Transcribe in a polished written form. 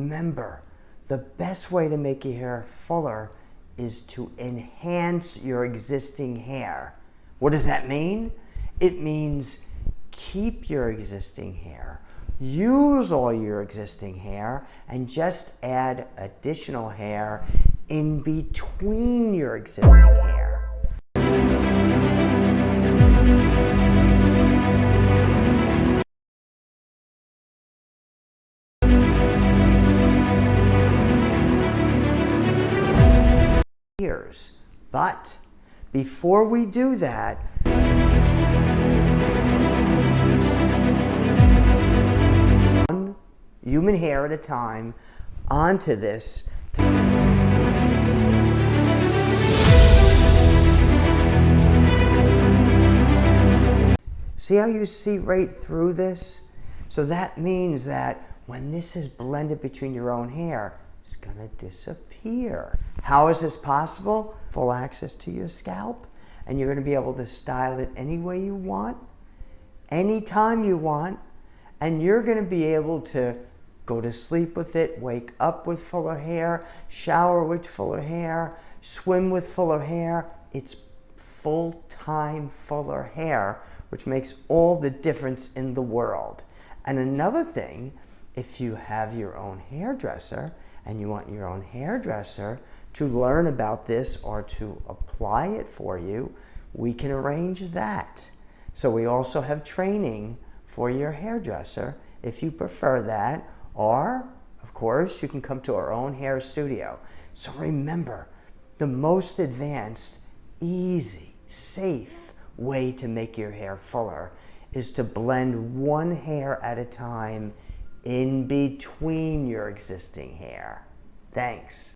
Remember, the best way to make your hair fuller is to enhance your existing hair. What does that mean? It means keep your existing hair, use all your existing hair, and just add additional hair in between your existing hair. But before we do that, one human hair at a time onto this. See how you see right through this? So that means that when this is blended between your own hair, it's gonna disappear. How is this possible? Full access to your scalp, and you're gonna be able to style it any way you want, anytime you want, and you're gonna be able to go to sleep with it, wake up with fuller hair, shower with fuller hair, swim with fuller hair. It's full-time fuller hair, which makes all the difference in the world. And another thing, if you have your own hairdresser and you want your own hairdresser to learn about this or to apply it for you, we can arrange that. So we also have training for your hairdresser if you prefer that, or of course you can come to our own hair studio. So remember, the most advanced, easy, safe way to make your hair fuller is to blend one hair at a time in between your existing hair. Thanks.